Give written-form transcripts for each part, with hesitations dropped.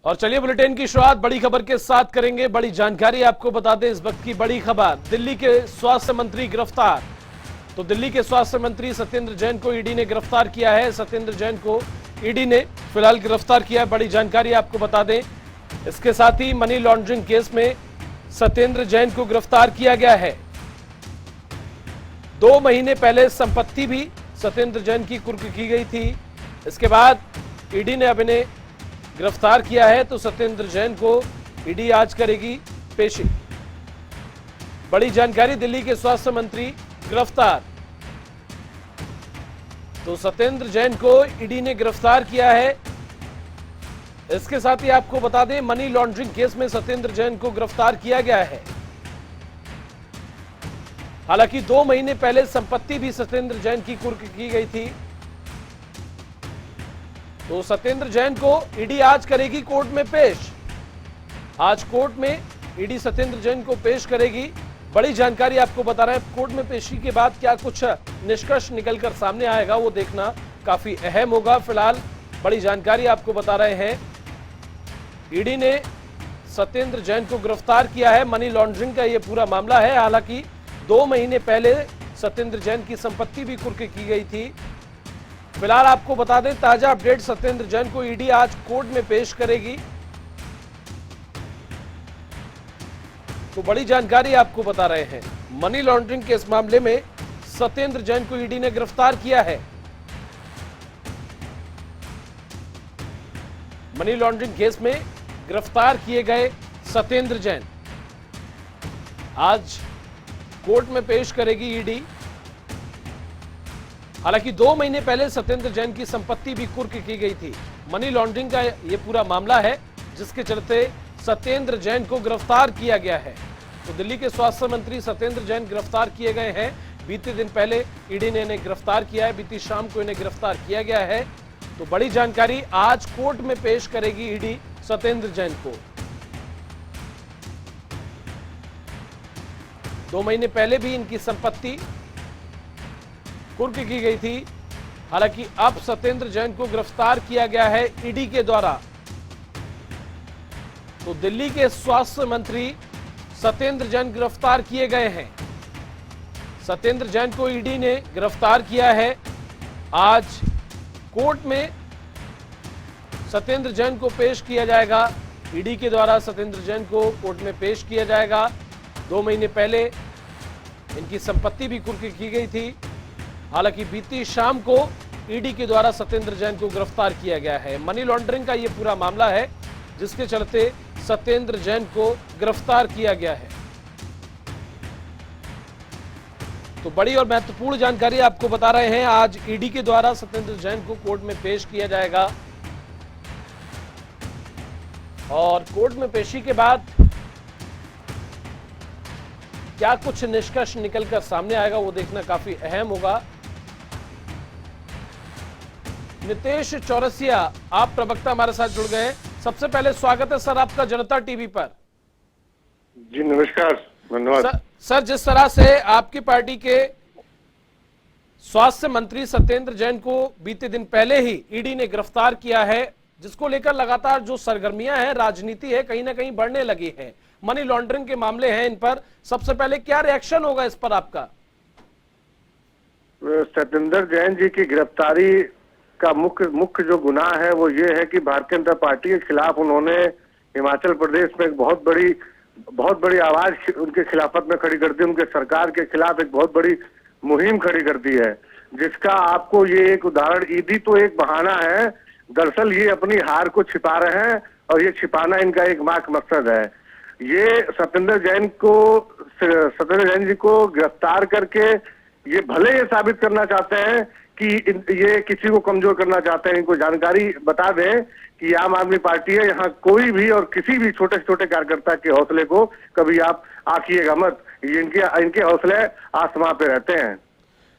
और चलिए बुलेटिन की शुरुआत बड़ी खबर के साथ करेंगे। बड़ी जानकारी आपको बता दें, इस वक्त की बड़ी खबर, दिल्ली के स्वास्थ्य मंत्री गिरफ्तार। तो दिल्ली के स्वास्थ्य मंत्री सत्येंद्र जैन को ईडी ने गिरफ्तार किया है। सत्येंद्र जैन को ईडी ने फिलहाल गिरफ्तार किया है, बड़ी जानकारी आपको बता दें। इसके साथ ही मनी लॉन्ड्रिंग केस में सत्येंद्र जैन को गिरफ्तार किया गया है। 2 महीने पहले संपत्ति भी सत्येंद्र जैन की कुर्क की गई थी। इसके बाद ईडी ने अब इन्हें गिरफ्तार किया है। तो सत्येंद्र जैन को ईडी आज करेगी पेशी। बड़ी जानकारी, दिल्ली के स्वास्थ्य मंत्री गिरफ्तार। तो सत्येंद्र जैन को ईडी ने गिरफ्तार किया है। इसके साथ ही आपको बता दें, मनी लॉन्ड्रिंग केस में सत्येंद्र जैन को गिरफ्तार किया गया है। हालांकि 2 महीने पहले संपत्ति भी सत्येंद्र जैन की कुर्क की गई थी। तो सत्येंद्र जैन को ईडी आज करेगी कोर्ट में पेश। आज कोर्ट में ईडी सत्येंद्र जैन को पेश करेगी। बड़ी जानकारी आपको बता रहे हैं। कोर्ट में पेशी के बाद क्या कुछ निष्कर्ष निकलकर सामने आएगा वो देखना काफी अहम होगा। फिलहाल बड़ी जानकारी आपको बता रहे हैं, ईडी ने सत्येंद्र जैन को गिरफ्तार किया है। मनी लॉन्ड्रिंग का ये पूरा मामला है। हालांकि 2 महीने पहले सत्येंद्र जैन की संपत्ति भी कुर्क की गई थी। फिलहाल आपको बता दें, ताजा अपडेट, सत्येंद्र जैन को ईडी आज कोर्ट में पेश करेगी। तो बड़ी जानकारी आपको बता रहे हैं, मनी लॉन्ड्रिंग के इस मामले में सत्येंद्र जैन को ईडी ने गिरफ्तार किया है। मनी लॉन्ड्रिंग केस में गिरफ्तार किए गए सत्येंद्र जैन आज कोर्ट में पेश करेगी ईडी। हालांकि 2 महीने पहले सत्येंद्र जैन की संपत्ति भी कुर्क की गई थी। मनी लॉन्ड्रिंग का यह पूरा मामला है, जिसके चलते सत्येंद्र जैन को गिरफ्तार किया गया है। तो दिल्ली के स्वास्थ्य मंत्री सत्येंद्र जैन गिरफ्तार किए गए हैं। बीते दिन पहले ईडी ने इन्हें गिरफ्तार किया है। बीती शाम को इन्हें गिरफ्तार किया गया है। तो बड़ी जानकारी, आज कोर्ट में पेश करेगी ईडी सत्येंद्र जैन को। 2 महीने पहले भी इनकी संपत्ति कुर्क की गई थी। हालांकि अब सत्येंद्र जैन को गिरफ्तार किया गया है ईडी के द्वारा। तो दिल्ली के स्वास्थ्य मंत्री सत्येंद्र जैन गिरफ्तार किए गए हैं। सत्येंद्र जैन को ईडी ने गिरफ्तार किया है। आज कोर्ट में सत्येंद्र जैन को पेश किया जाएगा। ईडी के द्वारा सत्येंद्र जैन को कोर्ट में पेश किया जाएगा। 2 महीने पहले इनकी संपत्ति भी कुर्क की गई थी। हालांकि बीती शाम को ईडी के द्वारा सत्येंद्र जैन को गिरफ्तार किया गया है। मनी लॉन्ड्रिंग का यह पूरा मामला है, जिसके चलते सत्येंद्र जैन को गिरफ्तार किया गया है। तो बड़ी और महत्वपूर्ण जानकारी आपको बता रहे हैं, आज ईडी के द्वारा सत्येंद्र जैन को कोर्ट में पेश किया जाएगा। और कोर्ट में पेशी के बाद क्या कुछ निष्कर्ष निकलकर सामने आएगा वो देखना काफी अहम होगा। नितेश चौरसिया, आप प्रवक्ता हमारे साथ जुड़ गए हैं। सबसे पहले स्वागत है सर आपका जनता टीवी पर। जी नमस्कार, धन्यवाद। सर, जिस तरह से आपकी पार्टी के स्वास्थ्य मंत्री सत्येंद्र जैन को बीते दिन पहले ही ईडी ने गिरफ्तार किया है, जिसको लेकर लगातार जो सरगर्मियां हैं, राजनीति है, कहीं ना कहीं बढ़ने लगी है। मनी लॉन्ड्रिंग के मामले हैं इन पर, सबसे पहले क्या रिएक्शन होगा इस पर आपका? सत्येंद्र जैन जी की गिरफ्तारी का मुख्य जो गुनाह है वो ये है कि भारतीय जनता पार्टी के खिलाफ उन्होंने हिमाचल प्रदेश में एक बहुत बड़ी आवाज उनके खिलाफत में खड़ी कर दी। उनके सरकार के खिलाफ एक बहुत बड़ी मुहिम खड़ी कर दी है, जिसका आपको ये एक उदाहरण, ईडी तो एक बहाना है, दरअसल ये अपनी हार को छिपा रहे हैं और ये छिपाना इनका एक मकसद है। ये सत्येंद्र जैन जी को गिरफ्तार करके ये भले ये साबित करना चाहते हैं कि ये किसी को कमजोर करना चाहते हैं। इनको जानकारी बता दें कि आम आदमी पार्टी है, यहाँ कोई भी और किसी भी छोटे से छोटे कार्यकर्ता के हौसले को कभी आप आंकिएगा मत। ये इनके हौसले आसमां पे रहते हैं।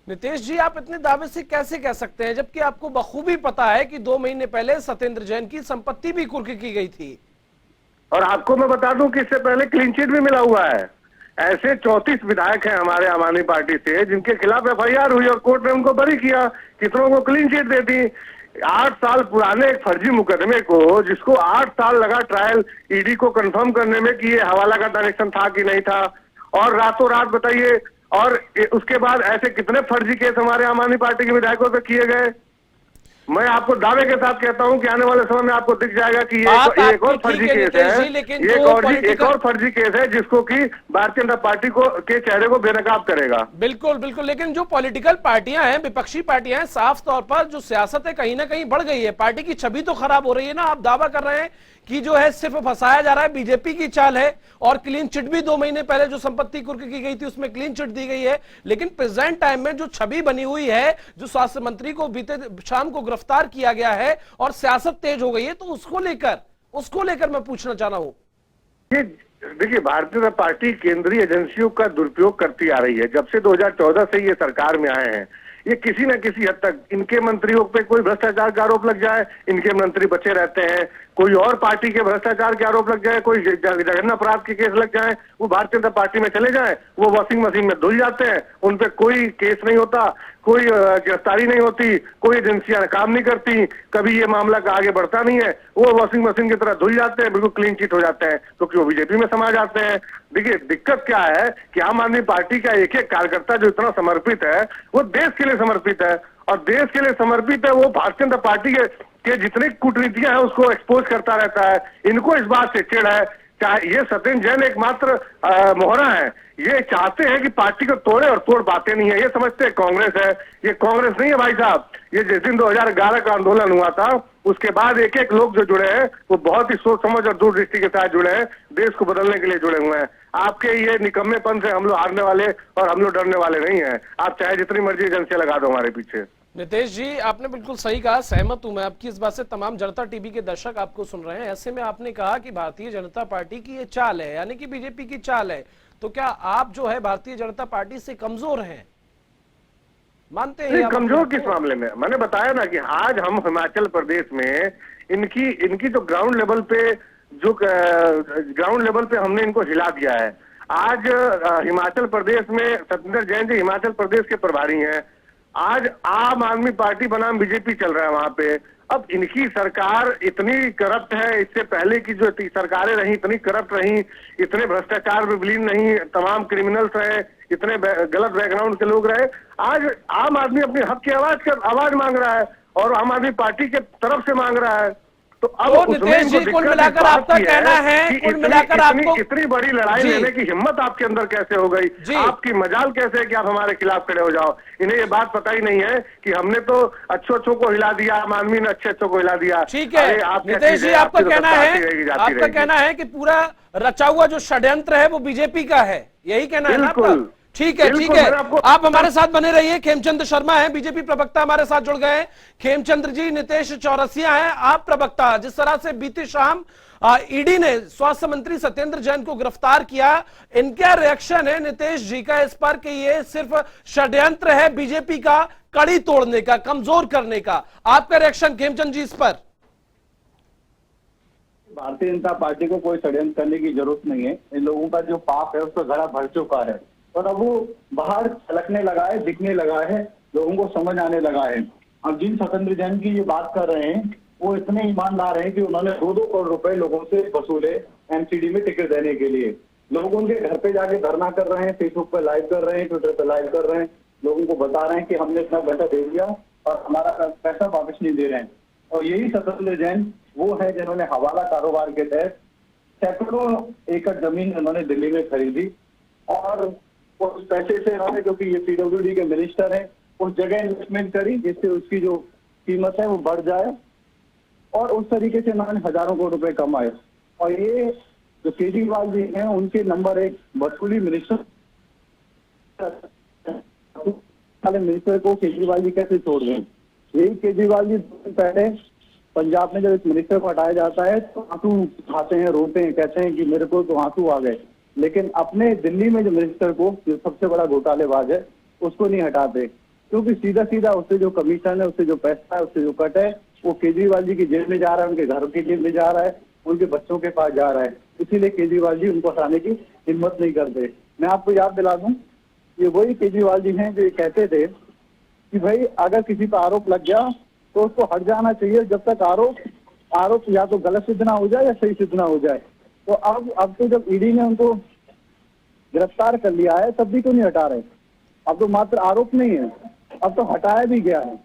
नितेश जी, आप इतने दावे से कैसे कह सकते हैं, जबकि आपको बखूबी पता है कि 2 महीने पहले सत्येंद्र जैन की संपत्ति भी कुर्क की गई थी। और आपको मैं बता दूं कि इससे पहले क्लीन चिट भी मिला हुआ है। ऐसे 34 विधायक हैं हमारे आम आदमी पार्टी से जिनके खिलाफ एफआईआर हुई और कोर्ट ने उनको बरी किया, कितनों को क्लीन चिट दे दी। 8 साल पुराने एक फर्जी मुकदमे को, जिसको 8 साल लगा ट्रायल ईडी को कंफर्म करने में कि ये हवाला का ट्रांजेक्शन था कि नहीं था, और रातों रात बताइए, और उसके बाद ऐसे कितने फर्जी केस हमारे आम आदमी पार्टी के विधायकों पे किए गए। मैं आपको दावे के साथ कहता हूं कि आने वाले समय में आपको दिख जाएगा कि ये एक और फर्जी केस है, एक और फर्जी केस है जिसको कि भारतीय जनता पार्टी को के चेहरे को बेनकाब करेगा। बिल्कुल बिल्कुल, लेकिन जो पॉलिटिकल पार्टियां हैं, विपक्षी पार्टियां हैं, साफ तौर पर जो सियासत है कहीं ना कहीं बढ़ गई है, पार्टी की छवि तो खराब हो रही है ना। आप दावा कर रहे हैं कि जो है सिर्फ फंसाया जा रहा है, बीजेपी की चाल है, और क्लीन चिट भी 2 महीने पहले जो संपत्ति कुर्क की गई थी उसमें क्लीन चिट दी गई है, लेकिन प्रेजेंट टाइम में जो छवि बनी हुई है, जो स्वास्थ्य मंत्री को बीते शाम को गिरफ्तार किया गया है और सियासत तेज हो गई है, तो उसको लेकर मैं पूछना चाह रहा हूं। ये देखिए, भारतीय जनता पार्टी केंद्रीय एजेंसियों का दुरुपयोग करती आ रही है। जब से 2014 से ये सरकार में आए हैं, ये किसी न किसी हद तक इनके मंत्रियों पे कोई भ्रष्टाचार का आरोप लग जाए, इनके मंत्री बचे रहते हैं, कोई और पार्टी के भ्रष्टाचार के आरोप लग जाए, कोई जघन्य अपराध के केस लग जाए, वो भारतीय जनता पार्टी में चले जाए, वो वॉशिंग मशीन में धुल जाते हैं, उन पे कोई केस नहीं होता, कोई गिरफ्तारी नहीं होती, कोई एजेंसियां काम नहीं करती, कभी ये मामला का आगे बढ़ता नहीं है, वो वॉशिंग मशीन की तरह धुल जाते हैं, बिल्कुल क्लीन चिट हो जाते हैं, क्योंकि वो बीजेपी में समा जाते हैं। देखिए, दिक्कत क्या है कि आम आदमी पार्टी का एक एक कार्यकर्ता जो इतना समर्पित है, वो देश के लिए समर्पित है, और देश के लिए समर्पित है, वो भारतीय जनता पार्टी के जितनी कूटनीतियां हैं उसको एक्सपोज करता रहता है। इनको इस बात से चिढ़ है, चाहे ये सत्येंद्र जैन एकमात्र मोहरा है, ये चाहते हैं कि पार्टी को तोड़े और तोड़ पाते नहीं है। ये समझते हैं कांग्रेस है, ये कांग्रेस नहीं है भाई साहब। ये जिस दिन 2011 का आंदोलन हुआ था, उसके बाद एक एक लोग जो जुड़े हैं वो बहुत ही सोच समझ और दूरदृष्टि के साथ जुड़े हैं, देश को बदलने के लिए जुड़े हुए हैं। आपके ये निकम्मेपन से हम लोग हारने वाले और हम लोग डरने वाले नहीं है। आप चाहे जितनी मर्जी एजेंसियां लगा दो हमारे पीछे। नितेश जी, आपने बिल्कुल सही कहा, सहमत हूं मैं आपकी इस बात से। तमाम जनता टीवी के दर्शक आपको सुन रहे हैं। ऐसे में आपने कहा कि भारतीय जनता पार्टी की ये चाल है, यानी कि बीजेपी की चाल है, तो क्या आप जो है भारतीय जनता पार्टी से कमजोर हैं? मानते हैं? कमजोर किस मामले में? मैंने बताया ना कि आज हम हिमाचल प्रदेश में इनकी जो ग्राउंड लेवल पे हमने इनको हिला दिया है। आज हिमाचल प्रदेश में सत्येंद्र जैन जी हिमाचल प्रदेश के प्रभारी हैं। आज आम आदमी पार्टी बनाम बीजेपी चल रहा है वहां पे। अब इनकी सरकार इतनी करप्ट है, इससे पहले की जो सरकारें रही इतनी करप्ट रही, इतने भ्रष्टाचार में विलीन नहीं, तमाम क्रिमिनल्स रहे, इतने गलत बैकग्राउंड के लोग रहे। आज आम आदमी अपने हक की आवाज मांग रहा है और आम आदमी पार्टी के तरफ से मांग रहा है। तो अब नितेश जी, कुल मिलाकर आपका कहना है, कुल मिलाकर आपको इतनी बड़ी लड़ाई लेने की हिम्मत आपके अंदर कैसे हो गई? आपकी मजाल कैसे है कि आप हमारे खिलाफ खड़े हो जाओ? इन्हें ये बात पता ही नहीं है कि हमने तो अच्छों को हिला दिया, आम आदमी ने अच्छों को हिला दिया। ठीक है नितेश जी, आपका कहना है कि पूरा रचा हुआ जो षड्यंत्र है वो बीजेपी का है, यही कहना है ना आपका? ठीक है, ठीक है, आप हमारे साथ बने रहिए। खेमचंद शर्मा हैं, बीजेपी प्रवक्ता, हमारे साथ जुड़ गए हैं। खेमचंद्र जी, नितेश चौरसिया हैं, आप प्रवक्ता। जिस तरह से बीती शाम ईडी ने स्वास्थ्य मंत्री सत्येंद्र जैन को गिरफ्तार किया, इनका रिएक्शन है नितेश जी का इस पर कि ये सिर्फ षड्यंत्र है बीजेपी का कड़ी तोड़ने का, कमजोर करने का? आपका रिएक्शन खेमचंद जी इस पर? भारतीय जनता पार्टी को कोई षड्यंत्र करने की जरूरत नहीं है। इन लोगों का जो पाप है उसका घड़ा भर चुका है और अब वो बाहर छलकने लगा है, दिखने लगा है, लोगों को समझ आने लगा है। अब जिन सत्येंद्र जैन की ये बात कर रहे हैं वो इतने ईमानदार हैं कि उन्होंने 2-2 करोड़ रुपए लोगों से वसूले एमसीडी में टिकट देने के लिए। लोग उनके घर पे जाके धरना कर रहे हैं, फेसबुक पे लाइव कर रहे हैं, ट्विटर पे लाइव कर रहे हैं, लोगों को बता रहे हैं कि हमने इतना पैसा दे दिया और हमारा पैसा वापस नहीं दे रहे हैं। और यही सत्येंद्र जैन वो है जिन्होंने हवाला कारोबार के तहत सैकड़ों एकड़ जमीन उन्होंने दिल्ली में खरीदी और उस पैसे से इन्होंने, क्योंकि ये पीडब्ल्यूडी के मिनिस्टर हैं, उस जगह इन्वेस्टमेंट करी जिससे उसकी जो कीमत है वो बढ़ जाए और उस तरीके से इन्होंने हजारों करोड़ रुपए कमाए। और ये जो केजरीवाल जी हैं उनके नंबर 1 वसूली मिनिस्टर को केजरीवाल जी कैसे छोड़ गए? यही केजरीवाल जी पहले पंजाब में जब इस मिनिस्टर को हटाया जाता है तो आंसू खाते हैं, रोते हैं, कहते हैं कि मेरे को तो आंसू आ गए, लेकिन अपने दिल्ली में जो मिनिस्टर को, जो सबसे बड़ा घोटालेबाज है, उसको नहीं हटाते, क्योंकि सीधा सीधा उससे जो कमीशन है, उससे जो पैसा है, उससे जो कट है, वो केजरीवाल जी की जेब में जा रहा है, उनके घर की जेब में जा रहा है, उनके बच्चों के पास जा रहा है। इसीलिए केजरीवाल जी उनको हटाने की हिम्मत नहीं करते। मैं आपको याद दिला दूं, ये वही केजरीवाल जी हैं जो ये कहते थे कि भाई अगर किसी पर आरोप लग गया तो उसको हट जाना चाहिए जब तक आरोप या तो गलत सिद्ध ना हो जाए या सही सिद्ध ना हो जाए। तो अब तो जब ईडी ने उनको गिरफ्तार कर लिया है तब भी क्यों नहीं हटा रहे? अब तो मात्र आरोप नहीं है, अब तो हटाया भी गया है,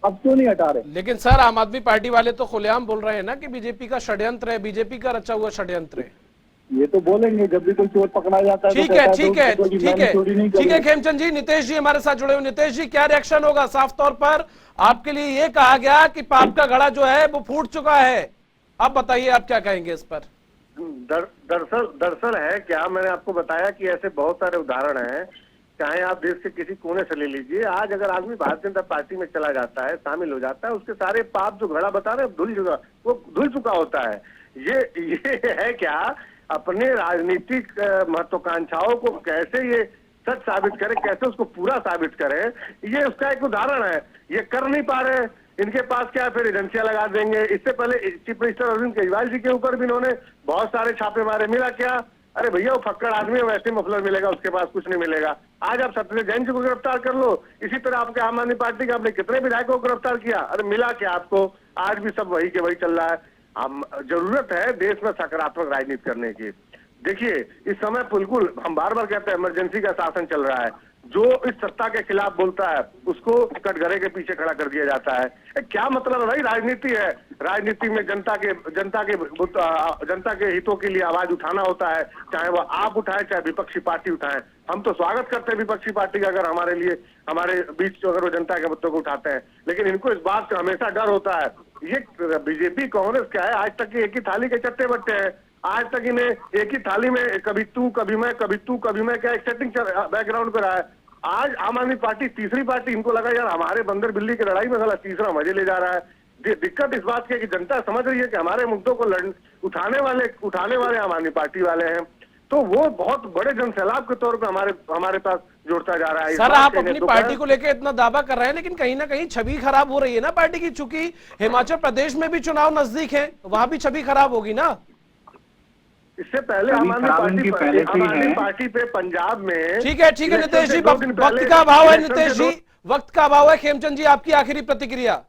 अब क्यों नहीं हटा रहे? लेकिन सर आम आदमी पार्टी वाले तो खुलेआम बोल रहे हैं ना कि बीजेपी का षड्यंत्र है, बीजेपी का रचा हुआ षड्यंत्र है। ये तो बोलेंगे जब भी कोई चोर पकड़ा जाता है। ठीक है ठीक है खेमचंद जी, नितेश जी हमारे साथ जुड़े हुए। नितेश जी, क्या रिएक्शन होगा? साफ तौर पर आपके लिए ये कहा गया कि पाप का घड़ा जो है वो फूट चुका है, अब बताइए आप क्या कहेंगे इस पर? दरअसल है क्या, मैंने आपको बताया कि ऐसे बहुत सारे उदाहरण हैं, चाहे आप देश के किसी कोने से ले लीजिए। आज अगर आदमी भारतीय जनता पार्टी में चला जाता है, शामिल हो जाता है, उसके सारे पाप जो घड़ा बता रहे हैं धुल चुका होता है। ये है क्या, अपने राजनीतिक महत्वाकांक्षाओं को कैसे ये सच साबित करे, कैसे उसको पूरा साबित करे, ये उसका एक उदाहरण है। ये कर नहीं पा रहे, इनके पास क्या फिर एजेंसियां लगा देंगे। इससे पहले चीफ मिनिस्टर अरविंद केजरीवाल जी के ऊपर भी इन्होंने बहुत सारे छापे मारे, मिला क्या? अरे भैया वो फक्कड़ आदमी है, वैसे मफलर मिलेगा, उसके पास कुछ नहीं मिलेगा। आज आप सत्येंद्र जैन जी को गिरफ्तार कर लो, इसी तरह आपके आम आदमी पार्टी के आपने कितने विधायकों को गिरफ्तार किया, अरे मिला क्या आपको? आज भी सब वही के वही चल रहा है। हम जरूरत है देश में सकारात्मक राजनीति करने की। देखिए इस समय बिल्कुल हम बार बार कहते हैं इमरजेंसी का शासन चल रहा है। जो इस सत्ता के खिलाफ बोलता है उसको कटघरे के पीछे खड़ा कर दिया जाता है। क्या मतलब है भाई? राजनीति है, राजनीति में जनता के हितों के लिए आवाज उठाना होता है, चाहे वो आप उठाए चाहे विपक्षी पार्टी उठाए। हम तो स्वागत करते हैं विपक्षी पार्टी का अगर हमारे बीच अगर वो जनता के मुद्दों को उठाते हैं, लेकिन इनको इस बात का हमेशा डर होता है। ये बीजेपी कांग्रेस क्या है, आज तक एक ही थाली के चट्टे बट्टे हैं। आज तक इन्हें एक ही थाली में कभी तू कभी मैं, कभी तू कभी मैं, क्या एक सेटिंग बैकग्राउंड पर रहा है। आज आम आदमी पार्टी तीसरी पार्टी, इनको लगा यार हमारे बंदर बिल्ली की लड़ाई में साला तीसरा मजे ले जा रहा है। दिक्कत इस बात की है कि जनता समझ रही है कि हमारे मुद्दों को उठाने वाले आम आदमी पार्टी वाले हैं, तो वो बहुत बड़े जनसैलाब के तौर पर हमारे पास जोड़ता जा रहा है। सर आप अपनी पार्टी को लेकर इतना दावा कर रहे हैं, लेकिन कहीं ना कहीं छवि खराब हो रही है ना पार्टी की, चूंकि हिमाचल प्रदेश में भी चुनाव नजदीक है, वहां भी छवि खराब होगी ना। इससे पहले आम आदमी पार्टी पे पंजाब में ठीक है नितेश जी, वक्त का अभाव है। नितेश जी वक्त का अभाव है। खेमचंद जी आपकी आखिरी प्रतिक्रिया?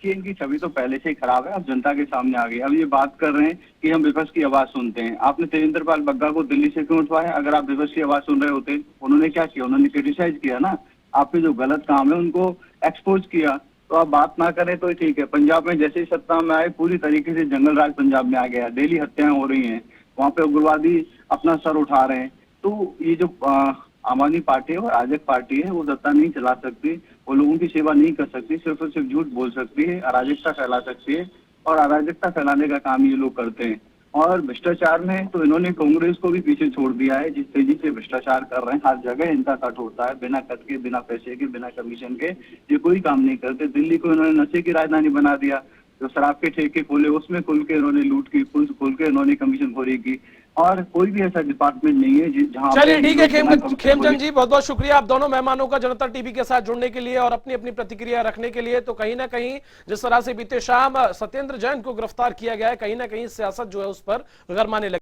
कि इनकी छवि तो पहले से ही खराब है, अब जनता के सामने आ गई। अब ये बात कर रहे हैं कि हम विपक्ष की आवाज सुनते हैं। आपने तेजेंद्र पाल बग्गा को दिल्ली से क्यों उठवाया? अगर आप विपक्ष की आवाज सुन रहे होते, उन्होंने क्या किया? उन्होंने क्रिटिसाइज किया ना, आपके जो गलत काम है उनको एक्सपोज किया। तो आप बात ना करें तो ठीक है। पंजाब में जैसे ही सत्ता में आए पूरी तरीके से जंगल राज पंजाब में आ गया, डेली हत्याएं हो रही हैं, वहां पे उग्रवादी अपना सर उठा रहे हैं। तो ये जो आम आदमी पार्टी है वो अराजक पार्टी है, वो सत्ता नहीं चला सकती, वो लोगों की सेवा नहीं कर सकती, सिर्फ और सिर्फ झूठ बोल सकती है, अराजकता फैला सकती है, और अराजकता फैलाने का काम ये लोग करते हैं। और भ्रष्टाचार में तो इन्होंने कांग्रेस को भी पीछे छोड़ दिया है। जिस तेजी से भ्रष्टाचार कर रहे हैं, हर जगह इनका कट होता है, बिना कट के, बिना पैसे के, बिना कमीशन के ये कोई काम नहीं करते। दिल्ली को इन्होंने नशे की राजधानी बना दिया, जो शराब के ठेके खोले उसमें खुल के इन्होंने लूट की, खुल के इन्होंने कमीशन खोरी की, और कोई भी ऐसा डिपार्टमेंट नहीं है जहां। चलिए ठीक है खेमचंद जी, बहुत बहुत शुक्रिया आप दोनों मेहमानों का जनता टीवी के साथ जुड़ने के लिए और अपनी अपनी प्रतिक्रिया रखने के लिए। तो कहीं ना कहीं जिस तरह से बीते शाम सत्येंद्र जैन को गिरफ्तार किया गया है, कहीं ना कहीं सियासत जो है उस पर गरमाने लगी।